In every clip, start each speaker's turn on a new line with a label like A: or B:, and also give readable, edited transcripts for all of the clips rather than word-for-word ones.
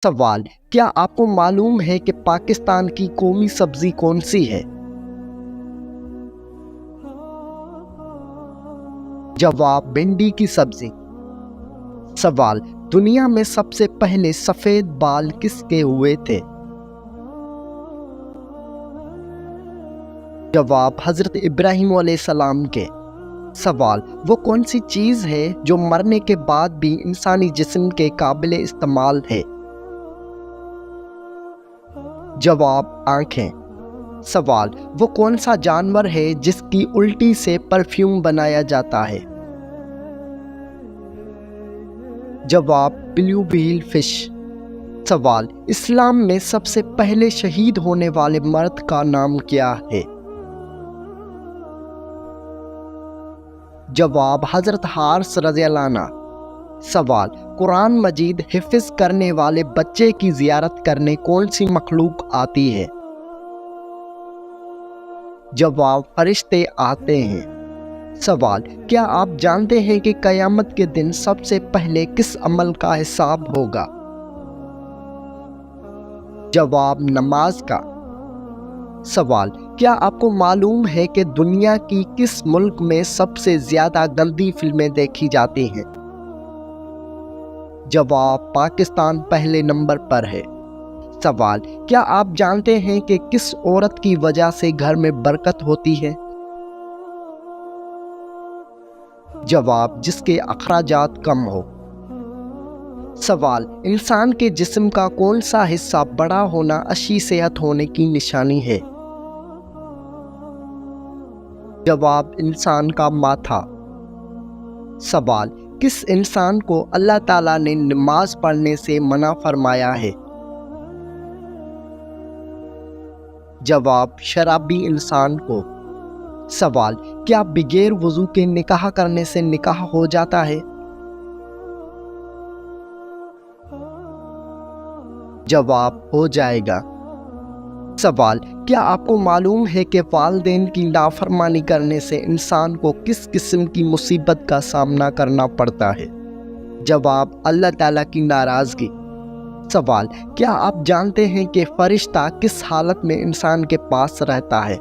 A: سوال: کیا آپ کو معلوم ہے کہ پاکستان کی قومی سبزی کون سی ہے؟ جواب: بھنڈی کی سبزی۔ سوال: دنیا میں سب سے پہلے سفید بال کس کے ہوئے تھے؟ جواب: حضرت ابراہیم علیہ السلام کے۔ سوال: وہ کون سی چیز ہے جو مرنے کے بعد بھی انسانی جسم کے قابل استعمال ہے؟ جواب: آنکھیں۔ سوال: وہ کون سا جانور ہے جس کی الٹی سے پرفیوم بنایا جاتا ہے؟ جواب: بلیو ویل فش۔ سوال: اسلام میں سب سے پہلے شہید ہونے والے مرد کا نام کیا ہے؟ جواب: حضرت حارث رضی اللہ عنہ۔ سوال: قرآن مجید حفظ کرنے والے بچے کی زیارت کرنے کون سی مخلوق آتی ہے؟ جواب: فرشتے آتے ہیں۔ سوال: کیا آپ جانتے ہیں کہ قیامت کے دن سب سے پہلے کس عمل کا حساب ہوگا؟ جواب: نماز کا۔ سوال: کیا آپ کو معلوم ہے کہ دنیا کی کس ملک میں سب سے زیادہ گندی فلمیں دیکھی جاتی ہیں؟ جواب: پاکستان پہلے نمبر پر ہے۔ سوال: کیا آپ جانتے ہیں کہ کس عورت کی وجہ سے گھر میں برکت ہوتی ہے؟ جواب: جس کے اخراجات کم ہو۔ سوال: انسان کے جسم کا کون سا حصہ بڑا ہونا اچھی صحت ہونے کی نشانی ہے؟ جواب: انسان کا ماتھا۔ سوال: کس انسان کو اللہ تعالیٰ نے نماز پڑھنے سے منع فرمایا ہے؟ جواب: شرابی انسان کو۔ سوال: کیا بغیر وضو کے نکاح کرنے سے نکاح ہو جاتا ہے؟ جواب: ہو جائے گا۔ سوال: کیا آپ کو معلوم ہے کہ والدین کی نافرمانی کرنے سے انسان کو کس قسم کی مصیبت کا سامنا کرنا پڑتا ہے؟ جواب: اللہ تعالیٰ کی ناراضگی۔ سوال: کیا آپ جانتے ہیں کہ فرشتہ کس حالت میں انسان کے پاس رہتا ہے؟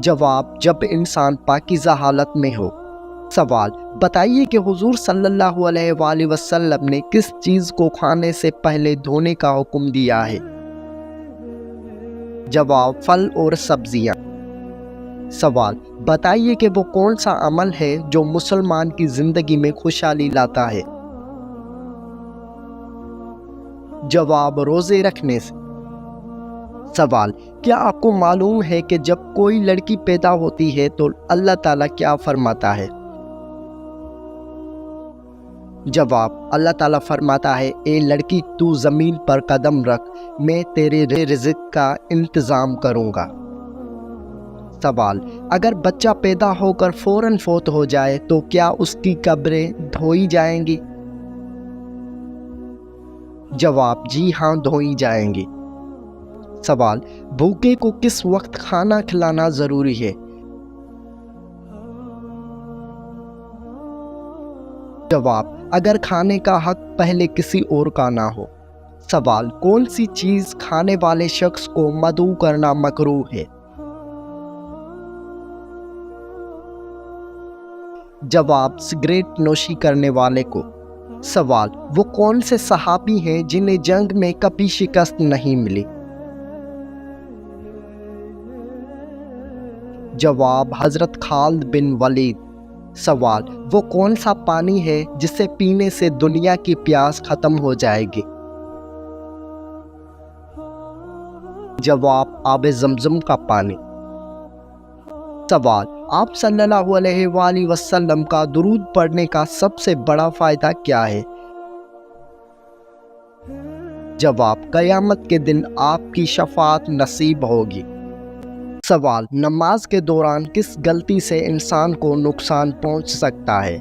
A: جواب: جب انسان پاکیزہ حالت میں ہو۔ سوال: بتائیے کہ حضور صلی اللہ علیہ وآلہ وسلم نے کس چیز کو کھانے سے پہلے دھونے کا حکم دیا ہے؟ جواب: پھل اور سبزیاں۔ سوال: بتائیے کہ وہ کون سا عمل ہے جو مسلمان کی زندگی میں خوشحالی لاتا ہے؟ جواب: روزے رکھنے سے۔ سوال: کیا آپ کو معلوم ہے کہ جب کوئی لڑکی پیدا ہوتی ہے تو اللہ تعالیٰ کیا فرماتا ہے؟ جواب: اللہ تعالیٰ فرماتا ہے، اے لڑکی تو زمین پر قدم رکھ، میں تیرے رزق کا انتظام کروں گا۔ سوال: اگر بچہ پیدا ہو کر فوراً فوت ہو جائے تو کیا اس کی قبریں دھوئی جائیں گی؟ جواب: جی ہاں، دھوئی جائیں گی۔ سوال: بھوکے کو کس وقت کھانا کھلانا ضروری ہے؟ جواب: اگر کھانے کا حق پہلے کسی اور کا نہ ہو۔ سوال: کون سی چیز کھانے والے شخص کو مدعو کرنا مکروہ ہے؟ جواب: سگریٹ نوشی کرنے والے کو۔ سوال: وہ کون سے صحابی ہیں جنہیں جنگ میں کبھی شکست نہیں ملی؟ جواب: حضرت خالد بن ولید۔ سوال: وہ کون سا پانی ہے جسے پینے سے دنیا کی پیاس ختم ہو جائے گی؟ جواب: آب زمزم کا پانی۔ سوال: آپ صلی اللہ علیہ وآلہ وسلم کا درود پڑھنے کا سب سے بڑا فائدہ کیا ہے؟ جواب: قیامت کے دن آپ کی شفاعت نصیب ہوگی۔ سوال: نماز کے دوران کس غلطی سے انسان کو نقصان پہنچ سکتا ہے؟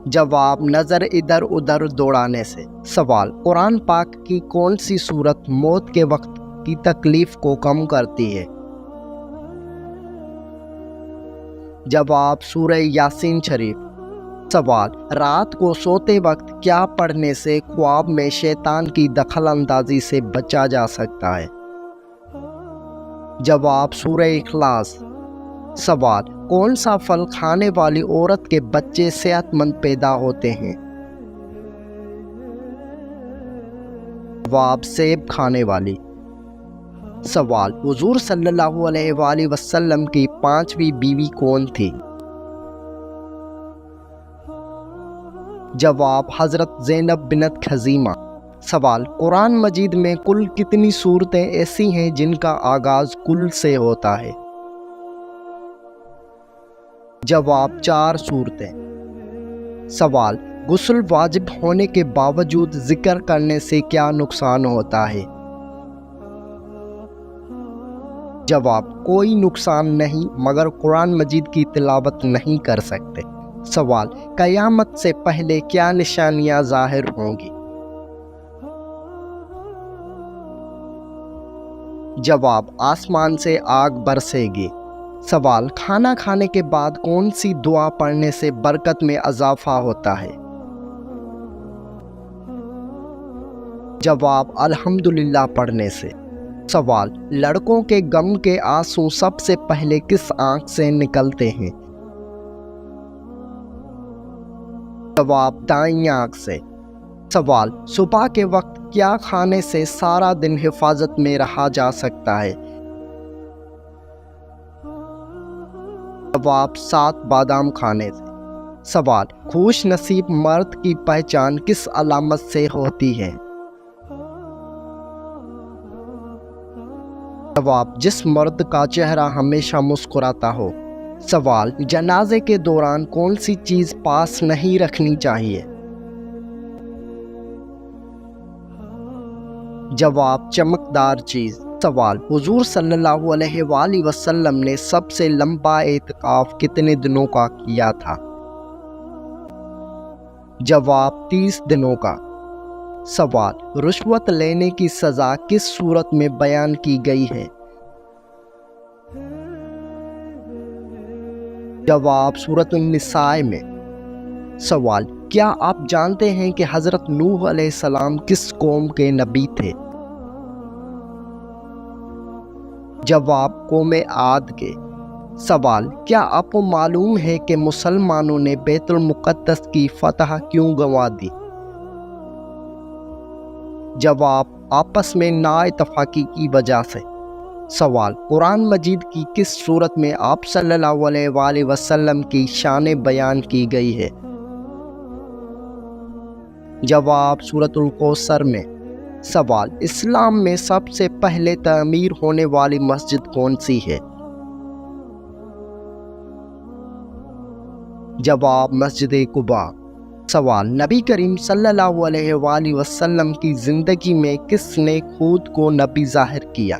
A: جواب: نظر ادھر ادھر دوڑانے سے۔ سوال: قرآن پاک کی کون سی سورت موت کے وقت کی تکلیف کو کم کرتی ہے؟ جواب سورہ یاسین شریف۔ سوال، رات کو سوتے وقت کیا پڑھنے سے خواب میں شیطان کی دخل اندازی سے بچا جا سکتا ہے؟ جواب سورہ اخلاص۔ سوال، کون سا پھل کھانے والی عورت کے بچے صحت مند پیدا ہوتے ہیں؟ جواب سیب کھانے والی۔ سوال، حضور صلی اللہ علیہ وآلہ وسلم کی 5ویں بیوی کون تھی؟ جواب حضرت زینب بنت خزیمہ۔ سوال، قرآن مجید میں کل کتنی سورتیں ایسی ہیں جن کا آغاز کل سے ہوتا ہے؟ جواب 4 سورتیں۔ سوال، غسل واجب ہونے کے باوجود ذکر کرنے سے کیا نقصان ہوتا ہے؟ جواب، کوئی نقصان نہیں، مگر قرآن مجید کی تلاوت نہیں کر سکتے۔ سوال، قیامت سے پہلے کیا نشانیاں ظاہر ہوں گی؟ جواب، آسمان سے آگ برسے گی۔ سوال، کھانا کھانے کے بعد کون سی دعا پڑھنے سے برکت میں اضافہ ہوتا ہے؟ جواب، الحمدللہ پڑھنے سے۔ سوال، لڑکوں کے غم کے آنسو سب سے پہلے کس آنکھ سے نکلتے ہیں؟ جواب، دائیں آنکھ سے۔ سوال، صبح کے وقت کیا کھانے سے سارا دن حفاظت میں رہا جا سکتا ہے؟ جواب، 7 بادام کھانے سے۔ سوال، خوش نصیب مرد کی پہچان کس علامت سے ہوتی ہے؟ جواب، جس مرد کا چہرہ ہمیشہ مسکراتا ہو۔ سوال، جنازے کے دوران کون سی چیز پاس نہیں رکھنی چاہیے؟ جواب، چمکدار چیز۔ سوال، حضور صلی اللہ علیہ وآلہ وسلم نے سب سے لمبا اعتکاف کتنے دنوں کا کیا تھا؟ جواب، 30 دنوں کا۔ سوال، رشوت لینے کی سزا کس صورت میں بیان کی گئی ہے؟ جواب، سورۃ النساء میں۔ سوال، کیا آپ جانتے ہیں کہ حضرت نوح علیہ السلام کس قوم کے نبی تھے؟ جواب، قوم عاد کے۔ سوال، کیا آپ کو معلوم ہے کہ مسلمانوں نے بیت المقدس کی فتح کیوں گنوا دی؟ جواب، آپس میں نا اتفاقی کی وجہ سے۔ سوال، قرآن مجید کی کس صورت میں آپ صلی اللہ علیہ وآلہ وسلم کی شان بیان کی گئی ہے؟ جواب، سورۃ الکوثر میں۔ سوال، اسلام میں سب سے پہلے تعمیر ہونے والی مسجد کون سی ہے؟ جواب، مسجد قباء۔ سوال، نبی کریم صلی اللہ علیہ وآلہ وسلم کی زندگی میں کس نے خود کو نبی ظاہر کیا؟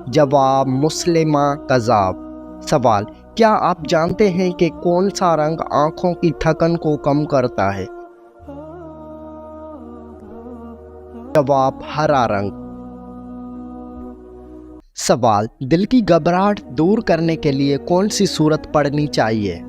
A: جواب، مسلمہ کذاب۔ سوال، کیا آپ جانتے ہیں کہ کون سا رنگ آنکھوں کی تھکن کو کم کرتا ہے؟ جواب، ہرا رنگ۔ سوال، دل کی گھبراہٹ دور کرنے کے لیے کون سی سورت پڑھنی چاہیے؟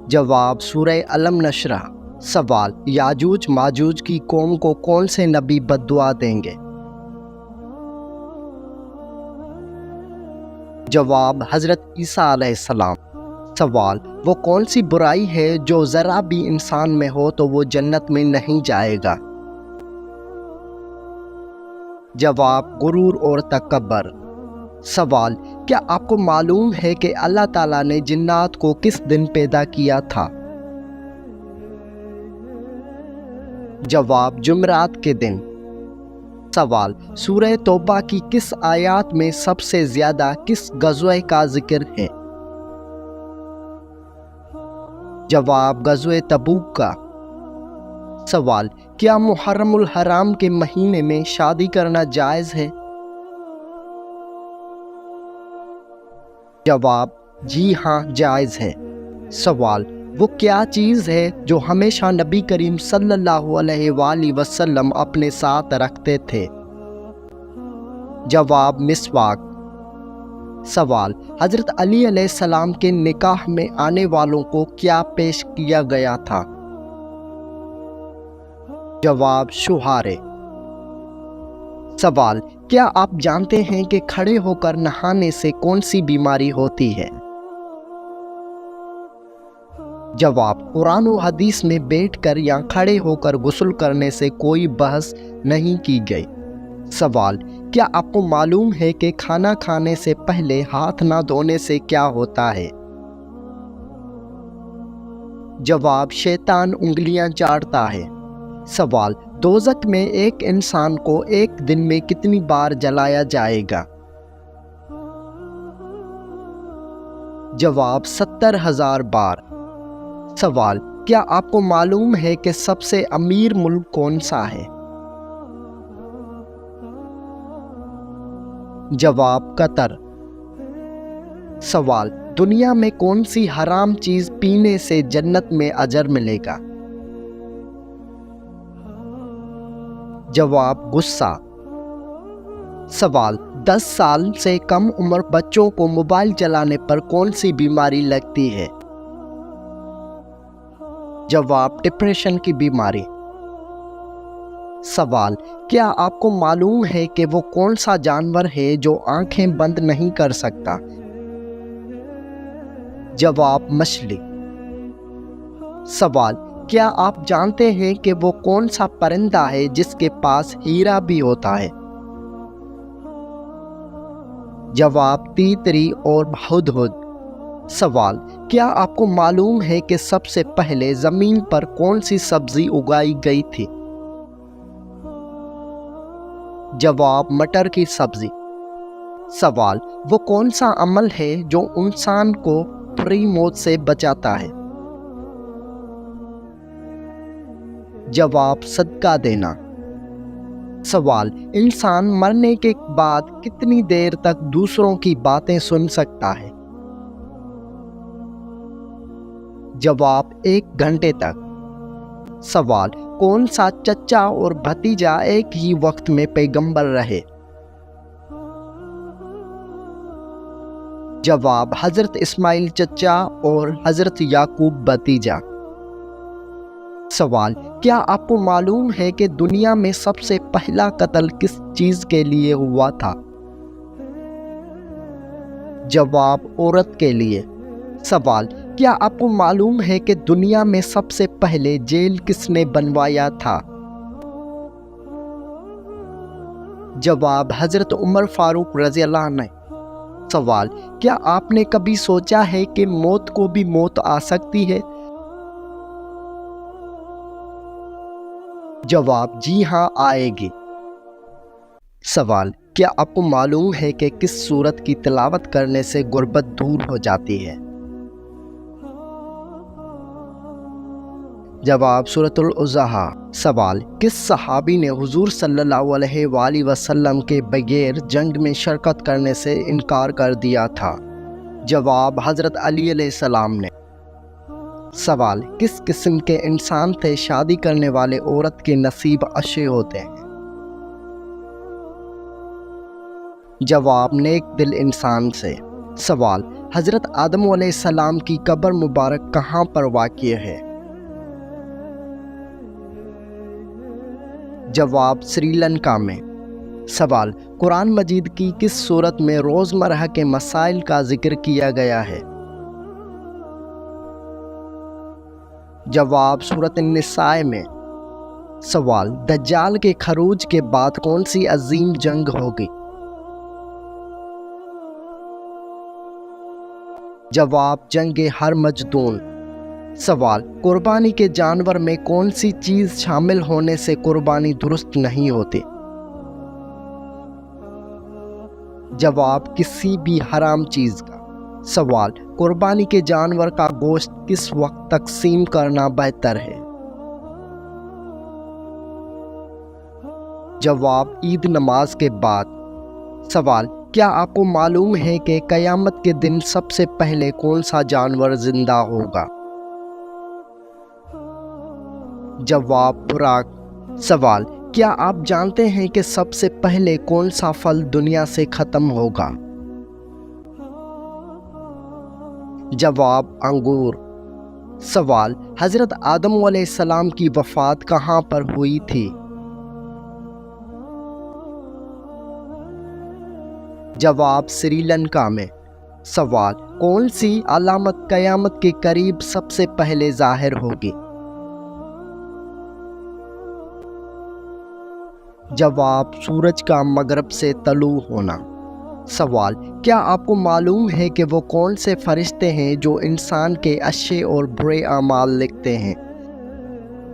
A: جواب، سورہ الم نشرح۔ سوال، یاجوج ماجوج کی قوم کو کون سے نبی بد دعا دیں گے؟ جواب، حضرت عیسیٰ علیہ السلام۔ سوال، وہ کون سی برائی ہے جو ذرا بھی انسان میں ہو تو وہ جنت میں نہیں جائے گا؟ جواب، غرور اور تکبر۔ سوال، کیا آپ کو معلوم ہے کہ اللہ تعالیٰ نے جنات کو کس دن پیدا کیا تھا؟ جواب، جمعرات کے دن۔ سوال، سورہ توبہ کی کس آیات میں سب سے زیادہ کس غزوہ کا ذکر ہے؟ جواب، غزوہ تبوک کا۔ سوال، کیا محرم الحرام کے مہینے میں شادی کرنا جائز ہے؟ جواب، جی ہاں جائز ہے۔ سوال، وہ کیا چیز ہے جو ہمیشہ نبی کریم صلی اللہ علیہ وآلہ وسلم اپنے ساتھ رکھتے تھے؟ جواب مسواک۔ سوال، حضرت علی علیہ السلام کے نکاح میں آنے والوں کو کیا پیش کیا گیا تھا؟ جواب شہارے۔ سوال، کیا آپ جانتے ہیں کہ کھڑے ہو کر نہانے سے کون سی بیماری ہوتی ہے؟ جواب، قرآن و حدیث میں بیٹھ کر یا کھڑے ہو کر غسل کرنے سے کوئی بحث نہیں کی گئی۔ سوال، کیا آپ کو معلوم ہے کہ کھانا کھانے سے پہلے ہاتھ نہ دھونے سے کیا ہوتا ہے؟ جواب، شیطان انگلیاں چاٹتا ہے۔ سوال، دوزخ میں ایک انسان کو ایک دن میں کتنی بار جلایا جائے گا؟ جواب، 70,000 بار۔ سوال، کیا آپ کو معلوم ہے کہ سب سے امیر ملک کون سا ہے؟ جواب، قطر۔ سوال، دنیا میں کون سی حرام چیز پینے سے جنت میں اجر ملے گا؟ جواب، غصہ۔ سوال، 10 سال سے کم عمر بچوں کو موبائل چلانے پر کون سی بیماری لگتی ہے؟ جواب، ڈپریشن کی بیماری۔ سوال، کیا آپ کو معلوم ہے کہ وہ کون سا جانور ہے جو آنکھیں بند نہیں کر سکتا؟ جواب، مچھلی۔ سوال، کیا آپ جانتے ہیں کہ وہ کون سا پرندہ ہے جس کے پاس ہیرا بھی ہوتا ہے؟ جواب، تیتری اور ہدہد۔ سوال، کیا آپ کو معلوم ہے کہ سب سے پہلے زمین پر کون سی سبزی اگائی گئی تھی؟ جواب، مٹر کی سبزی۔ سوال، وہ کون سا عمل ہے جو انسان کو بری موت سے بچاتا ہے؟ جواب، صدقہ دینا۔ سوال، انسان مرنے کے بعد کتنی دیر تک دوسروں کی باتیں سن سکتا ہے؟ جواب، 1 گھنٹے تک۔ سوال، کون سا چچا اور بھتیجا ایک ہی وقت میں پیغمبر رہے؟ جواب، حضرت اسماعیل چچا اور حضرت یعقوب بھتیجا۔ سوال، کیا آپ کو معلوم ہے کہ دنیا میں سب سے پہلا قتل کس چیز کے لیے ہوا تھا؟ جواب، عورت کے لیے۔ سوال، کیا آپ کو معلوم ہے کہ دنیا میں سب سے پہلے جیل کس نے بنوایا تھا؟ جواب، حضرت عمر فاروق رضی اللہ عنہ۔ سوال، کیا آپ نے کبھی سوچا ہے کہ موت کو بھی موت آ سکتی ہے؟ جواب، جی ہاں، آئے گی۔ سوال، کیا آپ کو معلوم ہے کہ کس سورت کی تلاوت کرنے سے غربت دور ہو جاتی ہے؟ جواب، سورۃ الاضحیٰ۔ سوال، کس صحابی نے حضور صلی اللہ علیہ وآلہ وسلم کے بغیر جنگ میں شرکت کرنے سے انکار کر دیا تھا؟ جواب، حضرت علی علیہ السلام نے۔ سوال، کس قسم کے انسان سے شادی کرنے والے عورت کے نصیب اچھے ہوتے ہیں؟ جواب، نیک دل انسان سے۔ سوال، حضرت آدم علیہ السلام کی قبر مبارک کہاں پر واقع ہے؟ جواب، سری لنکا میں۔ سوال، قرآن مجید کی کس سورت میں روزمرہ کے مسائل کا ذکر کیا گیا ہے؟ جواب، سورۃ النساء میں۔ سوال، دجال کے خروج کے بعد کون سی عظیم جنگ ہوگی؟ جواب، جنگ ہرمجدون۔ سوال، قربانی کے جانور میں کون سی چیز شامل ہونے سے قربانی درست نہیں ہوتی؟ جواب، کسی بھی حرام چیز کا۔ سوال، قربانی کے جانور کا گوشت کس وقت تقسیم کرنا بہتر ہے؟ جواب، عید نماز کے بعد۔ سوال، کیا آپ کو معلوم ہے کہ قیامت کے دن سب سے پہلے کون سا جانور زندہ ہوگا؟ جواب، براق۔ سوال، کیا آپ جانتے ہیں کہ سب سے پہلے کون سا پھل دنیا سے ختم ہوگا؟ جواب انگور۔ سوال، حضرت آدم علیہ السلام کی وفات کہاں پر ہوئی تھی؟ جواب سری لنکا میں۔ سوال، کون سی علامت قیامت کے قریب سب سے پہلے ظاہر ہوگی؟ جواب سورج کا مغرب سے طلوع ہونا۔ سوال، کیا آپ کو معلوم ہے کہ وہ کون سے فرشتے ہیں جو انسان کے اچھے اور برے اعمال لکھتے ہیں؟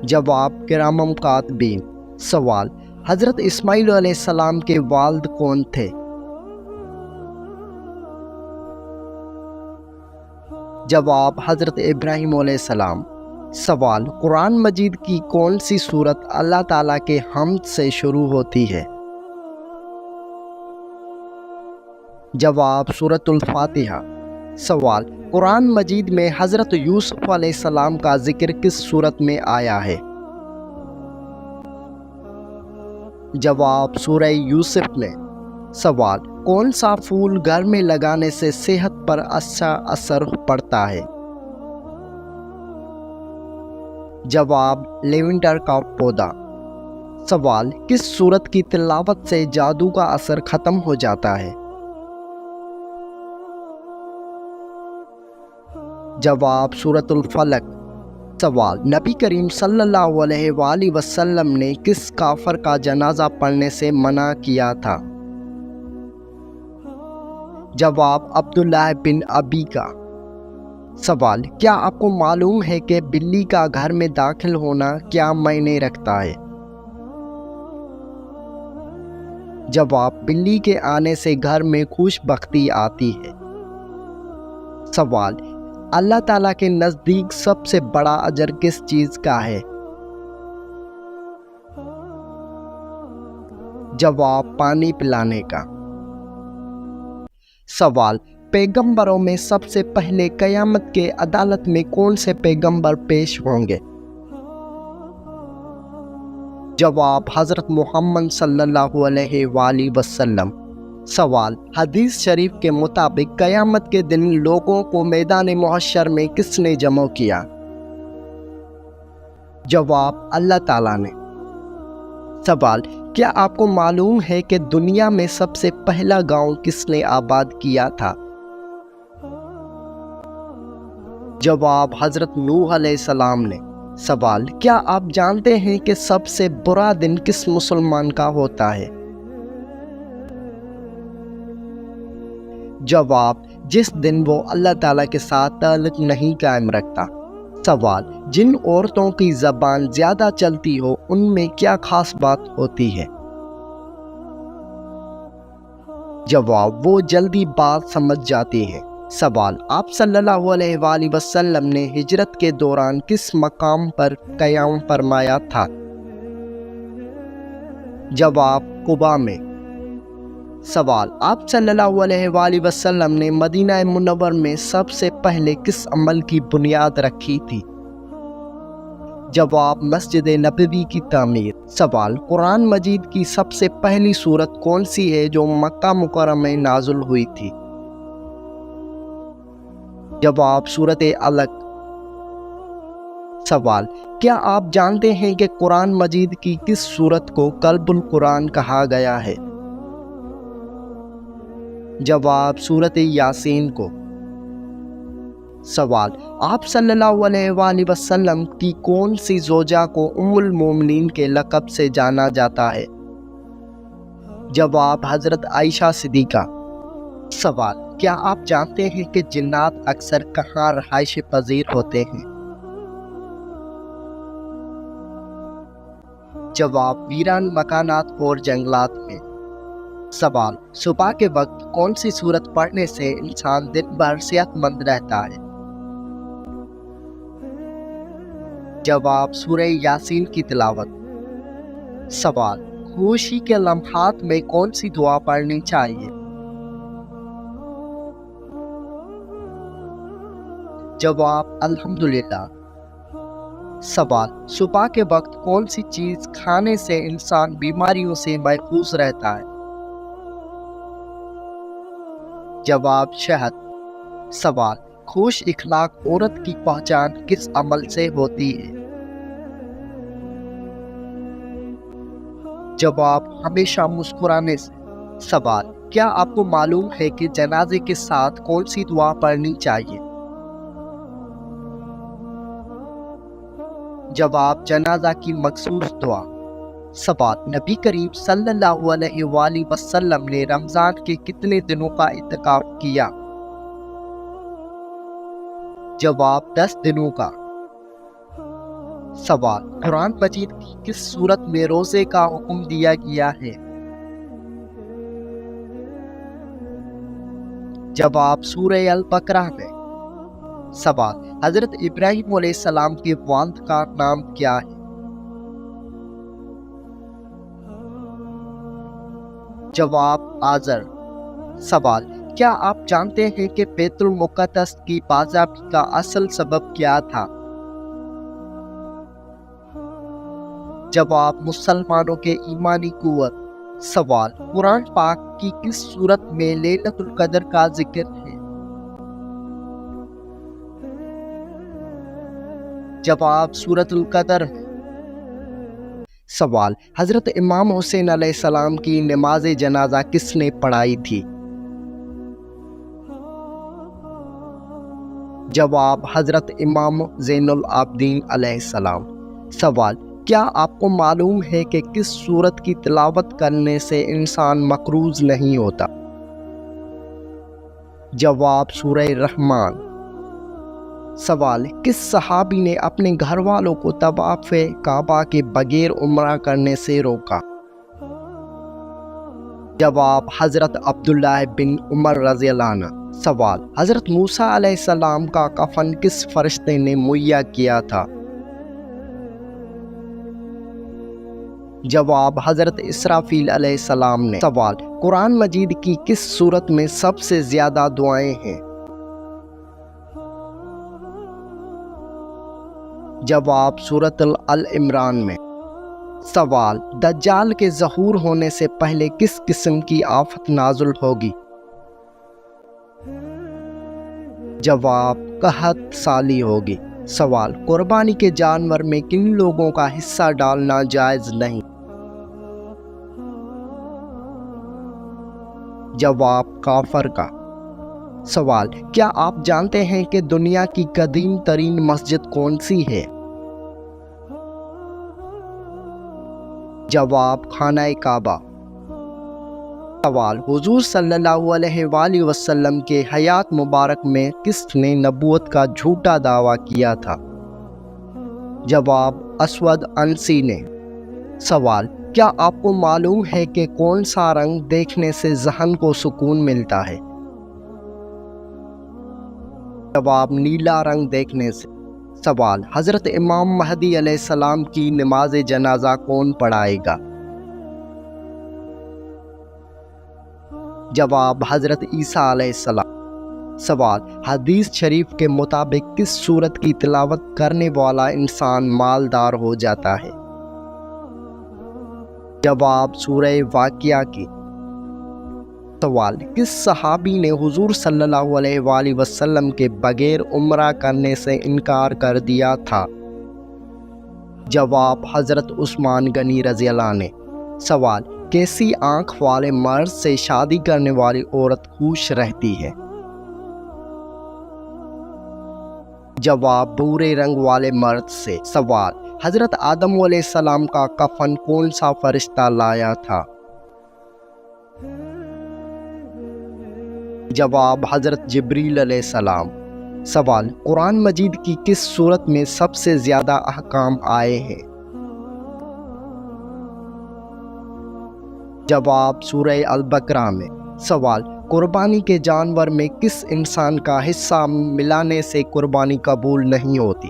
A: جواب کرامم کاتبین۔ سوال، حضرت اسماعیل علیہ السلام کے والد کون تھے؟ جواب حضرت ابراہیم علیہ السلام۔ سوال، قرآن مجید کی کون سی سورت اللہ تعالیٰ کے حمد سے شروع ہوتی ہے؟ جواب سورۃ الفاتحہ۔ سوال، قرآن مجید میں حضرت یوسف علیہ السلام کا ذکر کس سورت میں آیا ہے؟ جواب سورہ یوسف میں۔ سوال، کون سا پھول گھر میں لگانے سے صحت پر اچھا اثر پڑتا ہے؟ جواب لیونڈر کا پودا۔ سوال، کس سورت کی تلاوت سے جادو کا اثر ختم ہو جاتا ہے؟ جواب سورۃ الفلق۔ سوال، نبی کریم صلی اللہ علیہ وآلہ وسلم نے کس کافر کا جنازہ پڑھنے سے منع کیا تھا؟ جواب عبداللہ بن ابی کا۔ سوال، کیا آپ کو معلوم ہے کہ بلی کا گھر میں داخل ہونا کیا معنی رکھتا ہے؟ جواب، بلی کے آنے سے گھر میں خوش بختی آتی ہے۔ سوال، اللہ تعالیٰ کے نزدیک سب سے بڑا اجر کس چیز کا ہے؟ جواب پانی پلانے کا۔ سوال، پیغمبروں میں سب سے پہلے قیامت کے عدالت میں کون سے پیغمبر پیش ہوں گے؟ جواب حضرت محمد صلی اللہ علیہ وآلہ وسلم۔ سوال، حدیث شریف کے مطابق قیامت کے دن لوگوں کو میدان محشر میں کس نے جمع کیا؟ جواب اللہ تعالیٰ نے۔ سوال، کیا آپ کو معلوم ہے کہ دنیا میں سب سے پہلا گاؤں کس نے آباد کیا تھا؟ جواب حضرت نوح علیہ السلام نے۔ سوال، کیا آپ جانتے ہیں کہ سب سے برا دن کس مسلمان کا ہوتا ہے؟ جواب، جس دن وہ اللہ تعالیٰ کے ساتھ تعلق نہیں قائم رکھتا۔ سوال، جن عورتوں کی زبان زیادہ چلتی ہو ان میں کیا خاص بات ہوتی ہے؟ جواب، وہ جلدی بات سمجھ جاتی ہیں۔ سوال، آپ صلی اللہ علیہ وآلہ وسلم نے ہجرت کے دوران کس مقام پر قیام فرمایا تھا؟ جواب قباء میں۔ سوال، آپ صلی اللہ علیہ وآلہ وسلم نے مدینہ منور میں سب سے پہلے کس عمل کی بنیاد رکھی تھی؟ جواب مسجد نبوی کی تعمیر۔ سوال، قرآن مجید کی سب سے پہلی سورت کون سی ہے جو مکہ مکرمہ میں نازل ہوئی تھی؟ جواب سورۃ علق۔ سوال، کیا آپ جانتے ہیں کہ قرآن مجید کی کس سورت کو کلب القرآن کہا گیا ہے؟ جواب سورۃ یاسین کو۔ سوال، آپ صلی اللہ علیہ وآلہ وسلم کی کون سی زوجہ کو ام المومنین کے لقب سے جانا جاتا ہے؟ جواب حضرت عائشہ صدیقہ۔ سوال، کیا آپ جانتے ہیں کہ جنات اکثر کہاں رہائش پذیر ہوتے ہیں؟ جواب ویران مکانات اور جنگلات میں۔ سوال، صبح کے وقت کون سی سورت پڑھنے سے انسان دن بھر صحت مند رہتا ہے؟ جواب سورہ یاسین کی تلاوت۔ سوال، خوشی کے لمحات میں کون سی دعا پڑھنی چاہیے؟ جواب الحمدللہ۔ سوال، صبح کے وقت کون سی چیز کھانے سے انسان بیماریوں سے محفوظ رہتا ہے؟ جواب، شہد۔ سوال، خوش اخلاق عورت کی پہچان کس عمل سے ہوتی ہے؟ جواب، ہمیشہ مسکرانے سے۔ سوال، کیا آپ کو معلوم ہے کہ جنازے کے ساتھ کون سی دعا پڑھنی چاہیے؟ جواب، جنازہ کی مخصوص دعا۔ سوال، نبی کریم صلی اللہ علیہ وآلہ وسلم نے رمضان کے کتنے دنوں کا اعتکاف کیا؟ جواب، 10 دنوں کا۔ سوال، قرآن مجید کی کس سورت میں روزے کا حکم دیا گیا ہے؟ جواب، سورہ البقرہ میں۔ سوال، حضرت ابراہیم علیہ السلام کے والد کا نام کیا ہے؟ جواب، آزر۔ سوال، کیا آپ جانتے ہیں کہ بیت المقدس کی بازیابی کا اصل سبب کیا تھا؟ جواب، مسلمانوں کے ایمانی قوت۔ سوال، قرآن پاک کی کس سورت میں لیلۃ القدر کا ذکر ہے؟ جواب، سورۃ القدر ہے۔ سوال، حضرت امام حسین علیہ السلام کی نماز جنازہ کس نے پڑھائی تھی؟ جواب، حضرت امام زین العابدین علیہ السلام۔ سوال، کیا آپ کو معلوم ہے کہ کس سورت کی تلاوت کرنے سے انسان مقروض نہیں ہوتا؟ جواب، سورہ رحمان۔ سوال، کس صحابی نے اپنے گھر والوں کو طواف کعبہ کے بغیر عمرہ کرنے سے روکا؟ جواب، حضرت عبداللہ بن عمر رضی اللہ عنہ۔ سوال، حضرت موسیٰ علیہ السلام کا کفن کس فرشتے نے مہیا کیا تھا؟ جواب، حضرت اسرافیل علیہ السلام نے۔ سوال، قرآن مجید کی کس سورت میں سب سے زیادہ دعائیں ہیں؟ جواب، سورۃ آل عمران میں۔ سوال، دجال کے ظہور ہونے سے پہلے کس قسم کی آفت نازل ہوگی؟ جواب، قحط سالی ہوگی۔ سوال، قربانی کے جانور میں کن لوگوں کا حصہ ڈالنا جائز نہیں؟ جواب، کافر کا۔ سوال، کیا آپ جانتے ہیں کہ دنیا کی قدیم ترین مسجد کون سی ہے؟ جواب، خانہ کعبہ۔ سوال، حضور صلی اللہ علیہ وآلہ وسلم کے حیات مبارک میں کس نے نبوت کا جھوٹا دعویٰ کیا تھا؟ جواب، اسود عنسی نے۔ سوال، کیا آپ کو معلوم ہے کہ کون سا رنگ دیکھنے سے ذہن کو سکون ملتا ہے؟ جواب، نیلا رنگ دیکھنے سے۔ سوال، حضرت امام مہدی علیہ السلام کی نماز جنازہ کون پڑھائے گا؟ جواب، حضرت عیسیٰ علیہ السلام۔ سوال، حدیث شریف کے مطابق کس سورت کی تلاوت کرنے والا انسان مالدار ہو جاتا ہے؟ جواب، سورہ واقعہ کی۔ سوال، کس صحابی نے حضور صلی اللہ علیہ وآلہ وسلم کے بغیر عمرہ کرنے سے انکار کر دیا تھا؟ جواب، حضرت عثمان غنی رضی اللہ عنہ۔ سوال، کیسی آنکھ والے مرد سے شادی کرنے والی عورت خوش رہتی ہے؟ جواب، بھورے رنگ والے مرد سے۔ سوال، حضرت آدم علیہ السلام کا کفن کون سا فرشتہ لایا تھا؟ جواب، حضرت جبریل علیہ السلام۔ سوال، قرآن مجید کی کس سورت میں سب سے زیادہ احکام آئے ہیں؟ جواب، سورہ البقرہ میں۔ سوال، قربانی کے جانور میں کس انسان کا حصہ ملانے سے قربانی قبول نہیں ہوتی؟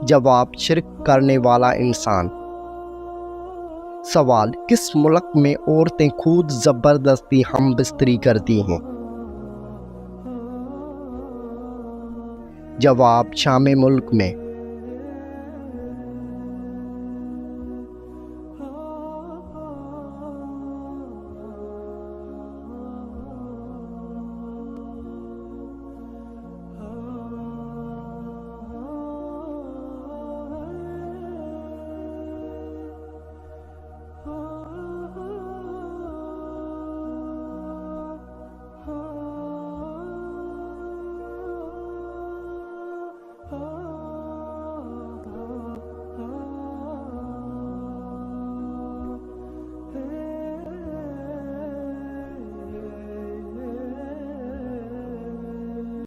A: جواب، شرک کرنے والا انسان۔ سوال، کس ملک میں عورتیں خود زبردستی ہم بستری کرتی ہیں؟ جواب: شام ملک میں۔